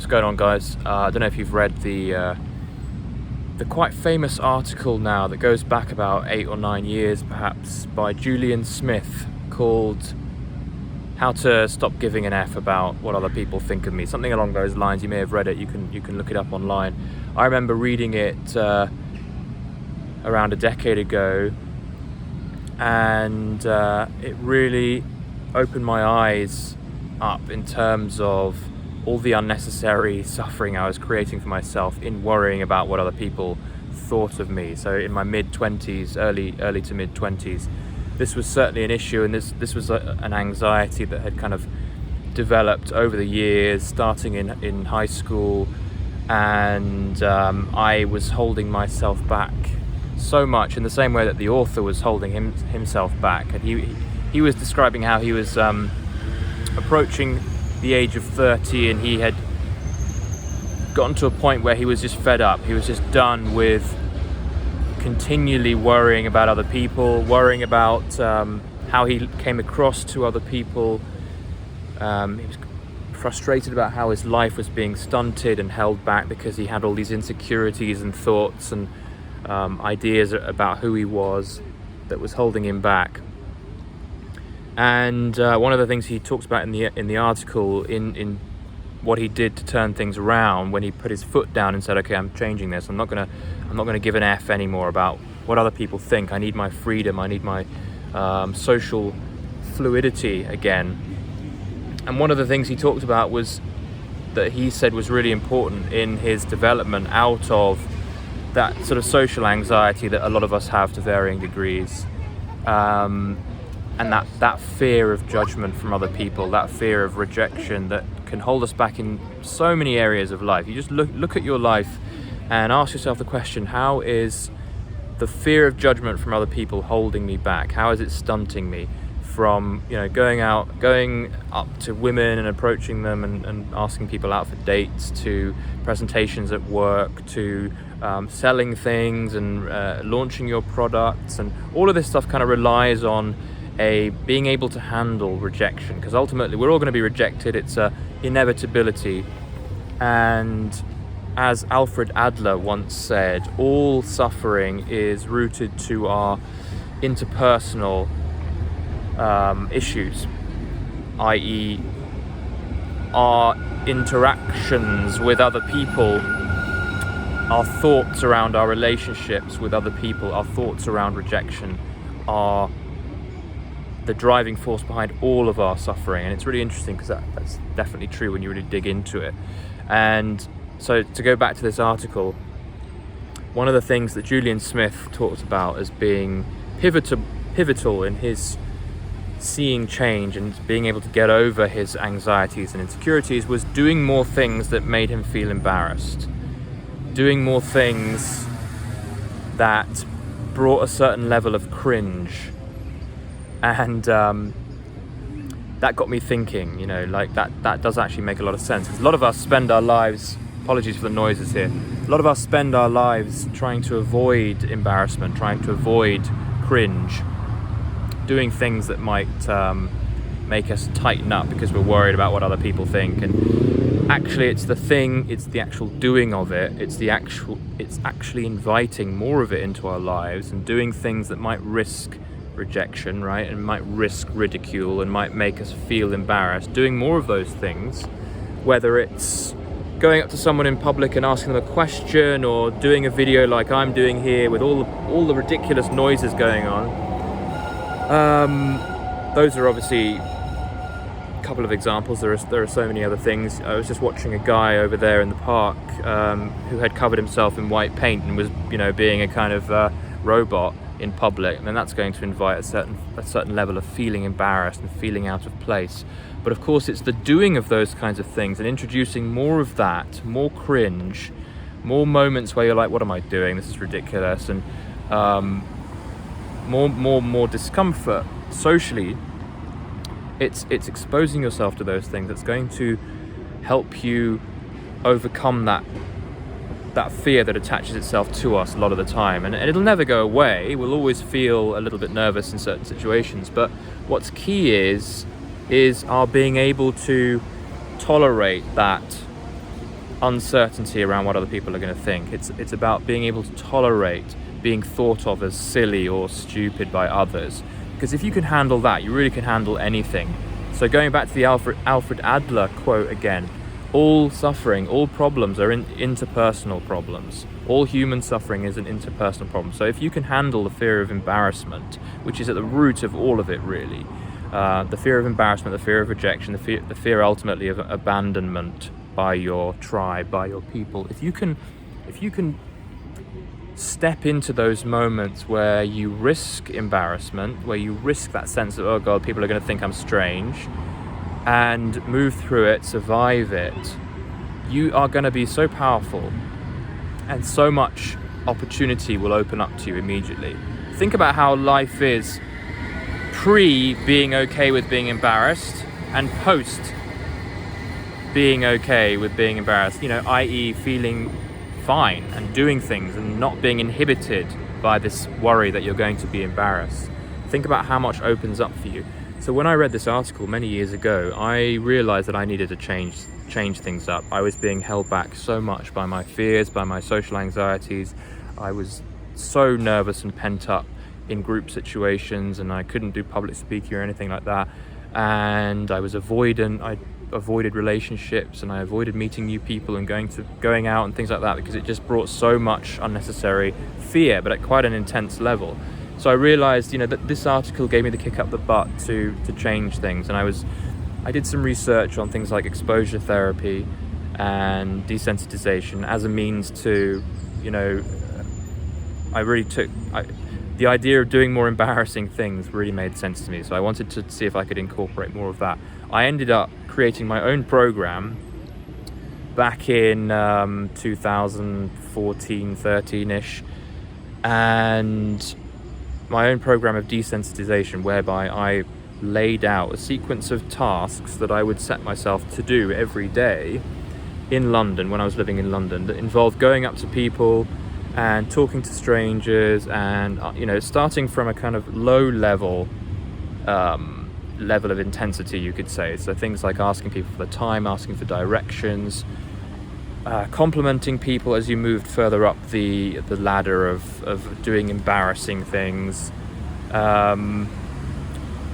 What's going on, guys? I don't know if you've read the quite famous article now that goes back about 8 or 9 years perhaps, by Julian Smith, called How to Stop Giving an F About What Other People Think of Me. Something along those lines. You may have read it. You can look it up online. I remember reading it around a decade ago, and it really opened my eyes up in terms of all the unnecessary suffering I was creating for myself in worrying about what other people thought of me. So in my mid-20s, early to mid-20s, this was certainly an issue, and this was an anxiety that had kind of developed over the years, starting in high school, and I was holding myself back so much in the same way that the author was holding himself back. And he was describing how he was approaching the age of 30, and he had gotten to a point where he was just fed up. He was just done with continually worrying about other people, worrying about how he came across to other people. He was frustrated about how his life was being stunted and held back because he had all these insecurities and thoughts and ideas about who he was that was holding him back. And one of the things he talks about in the article, in what he did to turn things around, when he put his foot down and said, "Okay, I'm changing this. I'm not gonna give an F anymore about what other people think. I need my freedom. I need my social fluidity again." And one of the things he talked about was that he said was really important in his development out of that sort of social anxiety that a lot of us have to varying degrees. And that fear of judgment from other people, that fear of rejection that can hold us back in so many areas of life. You just look at your life and ask yourself the question, how is the fear of judgment from other people holding me back? How is it stunting me from going up to women and approaching them and asking people out for dates, to presentations at work, to selling things and launching your products, and all of this stuff kind of relies on being able to handle rejection, because ultimately we're all going to be rejected. It's a inevitability. And as Alfred Adler once said, all suffering is rooted to our interpersonal issues, i.e. our interactions with other people, our thoughts around our relationships with other people, our thoughts around rejection are the driving force behind all of our suffering. And it's really interesting because that's definitely true when you really dig into it. And so to go back to this article, one of the things that Julian Smith talked about as being pivotal in his seeing change and being able to get over his anxieties and insecurities was doing more things that made him feel embarrassed, doing more things that brought a certain level of cringe. And that got me thinking, that does actually make a lot of sense. Because a lot of us spend our lives, apologies for the noises here, a lot of us spend our lives trying to avoid embarrassment, trying to avoid cringe, doing things that might make us tighten up because we're worried about what other people think. And actually it's the actual doing of it, it's actually inviting more of it into our lives and doing things that might risk rejection, right, and might risk ridicule and might make us feel embarrassed. Doing more of those things, whether it's going up to someone in public and asking them a question, or doing a video like I'm doing here with all the ridiculous noises going on. Those are obviously a couple of examples. There are so many other things. I was just watching a guy over there in the park who had covered himself in white paint and was being a kind of robot in public, and then that's going to invite a certain level of feeling embarrassed and feeling out of place. But of course it's the doing of those kinds of things and introducing more of that, more cringe, more moments where you're like, what am I doing, this is ridiculous, and more discomfort socially. It's exposing yourself to those things that's going to help you overcome that fear that attaches itself to us a lot of the time, and it'll never go away. We'll always feel a little bit nervous in certain situations, but what's key is our being able to tolerate that uncertainty around what other people are going to think. It's about being able to tolerate being thought of as silly or stupid by others. Because if you can handle that, you really can handle anything. So going back to the Alfred Adler quote again, all suffering, all problems are interpersonal problems. All human suffering is an interpersonal problem. So if you can handle the fear of embarrassment, which is at the root of all of it really, the fear of embarrassment, the fear of rejection, the fear ultimately of abandonment by your tribe, by your people, if you can step into those moments where you risk embarrassment, where you risk that sense of, oh God, people are going to think I'm strange, and move through it, survive it, you are going to be so powerful, and so much opportunity will open up to you immediately. Think about how life is pre being okay with being embarrassed and post being okay with being embarrassed, i.e. feeling fine and doing things and not being inhibited by this worry that you're going to be embarrassed. Think about how much opens up for you. So when I read this article many years ago, I realized that I needed to change things up. I was being held back so much by my fears, by my social anxieties. I was so nervous and pent up in group situations, and I couldn't do public speaking or anything like that. And I was avoidant. I avoided relationships, and I avoided meeting new people and going out and things like that, because it just brought so much unnecessary fear, but at quite an intense level. So I realized, that this article gave me the kick up the butt to change things. And I did some research on things like exposure therapy and desensitization as a means to, the idea of doing more embarrassing things really made sense to me. So I wanted to see if I could incorporate more of that. I ended up creating my own program back in 2014, 13-ish, and my own program of desensitization, whereby I laid out a sequence of tasks that I would set myself to do every day in London, when I was living in London, that involved going up to people and talking to strangers, and starting from a kind of low level of intensity, you could say. So things like asking people for the time, asking for directions, complimenting people as you moved further up the ladder of doing embarrassing things,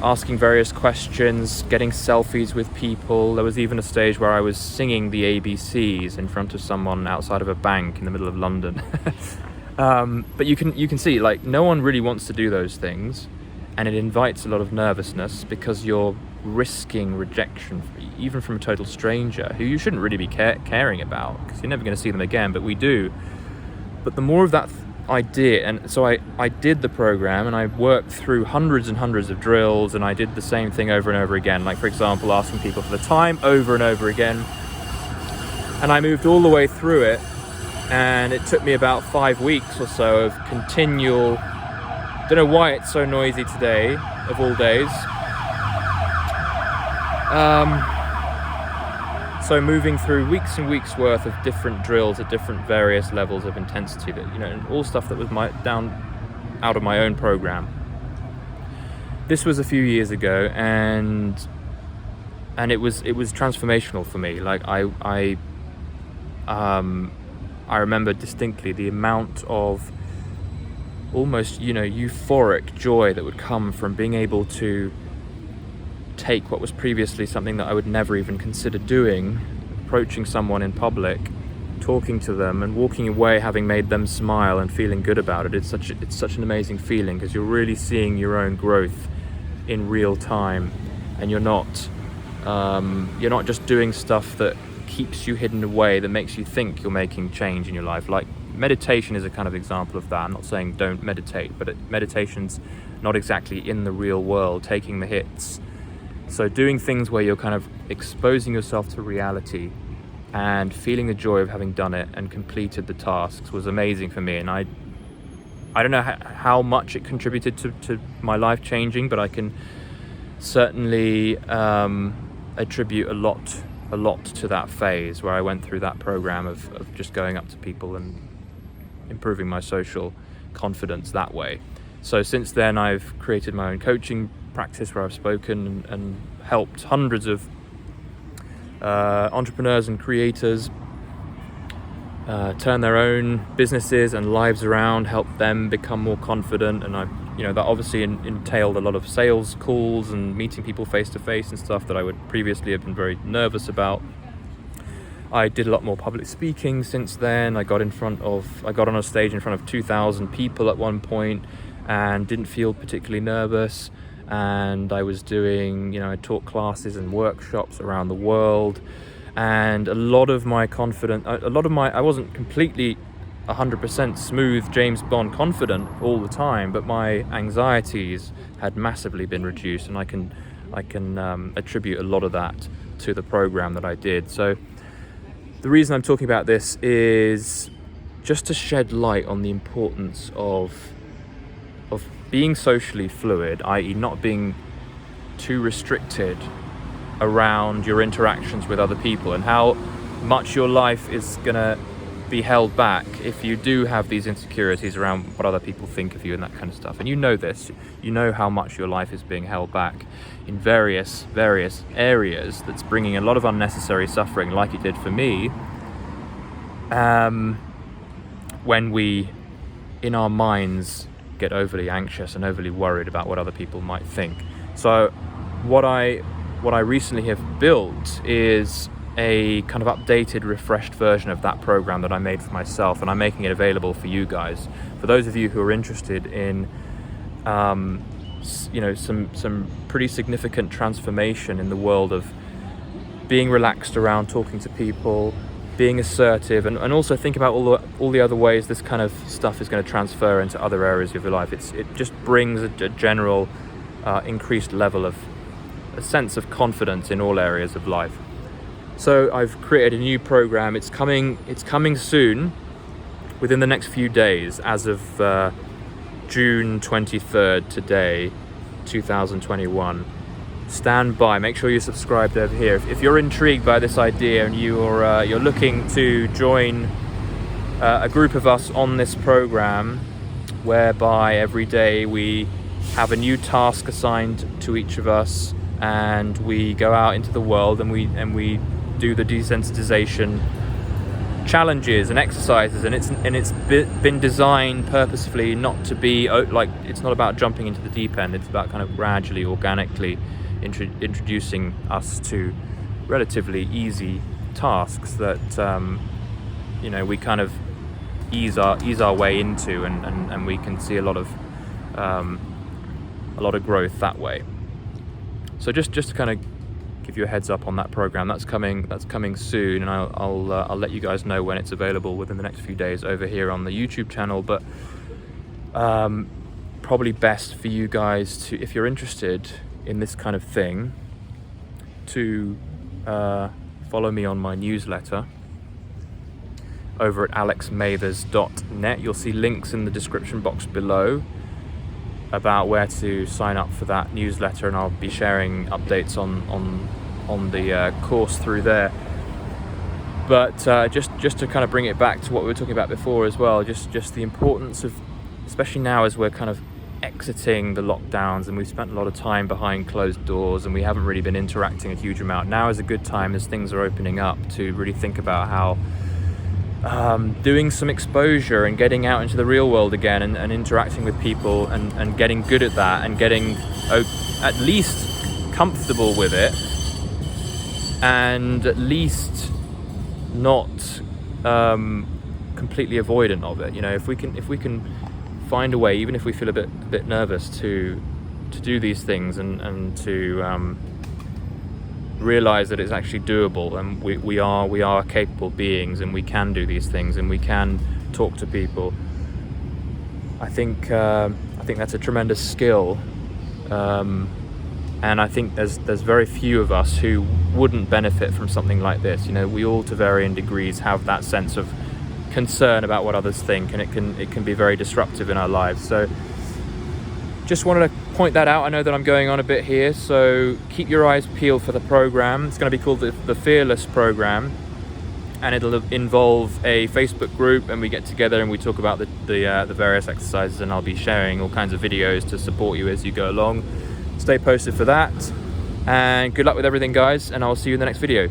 asking various questions, getting selfies with people. There was even a stage where I was singing the ABCs in front of someone outside of a bank in the middle of London. But you can see, no one really wants to do those things, and it invites a lot of nervousness because you're risking rejection, even from a total stranger who you shouldn't really be caring about, because you're never going to see them again, but we do. But the more of that I did, and so I did the program, and I worked through hundreds and hundreds of drills, and I did the same thing over and over again, like for example asking people for the time over and over again, and I moved all the way through it, and it took me about 5 weeks or so of continual, don't know why it's so noisy today of all days, so moving through weeks and weeks worth of different drills at different various levels of intensity, that and all stuff that was out of my own program. This was a few years ago, and it was transformational for me. I remember distinctly the amount of almost euphoric joy that would come from being able to take what was previously something that I would never even consider doing, approaching someone in public, talking to them, and walking away having made them smile and feeling good about it. It's such an amazing feeling, because you're really seeing your own growth in real time, and you're not just doing stuff that keeps you hidden away, that makes you think you're making change in your life. Like meditation is a kind of example of that. I'm not saying don't meditate, but meditation's not exactly in the real world, taking the hits. So doing things where you're kind of exposing yourself to reality and feeling the joy of having done it and completed the tasks was amazing for me. And I don't know how much it contributed to my life changing, but I can certainly attribute a lot to that phase where I went through that program of just going up to people and improving my social confidence that way. So since then, I've created my own coaching practice where I've spoken and helped hundreds of entrepreneurs and creators turn their own businesses and lives around, help them become more confident. And that obviously entailed a lot of sales calls and meeting people face to face and stuff that I would previously have been very nervous about. I did a lot more public speaking since then. I got on a stage in front of 2,000 people at one point and didn't feel particularly nervous. And I was doing, I taught classes and workshops around the world. And I wasn't completely 100% smooth James Bond confident all the time, but my anxieties had massively been reduced, and I can attribute a lot of that to the program that I did. So the reason I'm talking about this is just to shed light on the importance of being socially fluid, i.e. not being too restricted around your interactions with other people, and how much your life is gonna be held back if you do have these insecurities around what other people think of you and that kind of stuff. And you know how much your life is being held back in various areas that's bringing a lot of unnecessary suffering, like it did for me, when we in our minds get overly anxious and overly worried about what other people might think. So what I recently have built is a kind of updated, refreshed version of that program that I made for myself, and I'm making it available for you guys. For those of you who are interested in, some pretty significant transformation in the world of being relaxed around talking to people, being assertive, and also think about all the other ways this kind of stuff is going to transfer into other areas of your life. It just brings a general increased level of a sense of confidence in all areas of life. So I've created a new program. It's coming soon, within the next few days, as of June 23rd today, 2021. Stand by. Make sure you're subscribed over here. If you're intrigued by this idea and you're looking to join a group of us on this program, whereby every day we have a new task assigned to each of us, and we go out into the world and we do the desensitization challenges and exercises, and it's been designed purposefully not to be it's not about jumping into the deep end. It's about kind of gradually, organically introducing us to relatively easy tasks that we kind of ease our way into, and we can see a lot of growth that way. So just to kind of give you a heads up on that program, that's coming soon, and I'll let you guys know when it's available within the next few days over here on the YouTube channel. But probably best for you guys to, if you're interested in this kind of thing, to follow me on my newsletter over at alexmathers.net. You'll see links in the description box below about where to sign up for that newsletter, and I'll be sharing updates on the course through there. But just to kind of bring it back to what we were talking about before as well, just the importance of, especially now as we're kind of exiting the lockdowns and we've spent a lot of time behind closed doors and we haven't really been interacting a huge amount. Now is a good time, as things are opening up, to really think about how doing some exposure and getting out into the real world again, and interacting with people, and getting good at that, and getting at least comfortable with it, and at least not completely avoidant of it. If we can find a way, even if we feel a bit nervous, to do these things and to realize that it's actually doable, and we are capable beings, and we can do these things, and we can talk to people. I think that's a tremendous skill, and I think there's very few of us who wouldn't benefit from something like this. We all, to varying degrees, have that sense of concern about what others think, and it can be very disruptive in our lives. So just wanted to point that out. I know that I'm going on a bit here, so keep your eyes peeled for the program. It's going to be called the Fearless Program, and it'll involve a Facebook group, and we get together and we talk about the various exercises, and I'll be sharing all kinds of videos to support you as you go along. Stay posted for that, and good luck with everything, guys, and I'll see you in the next video.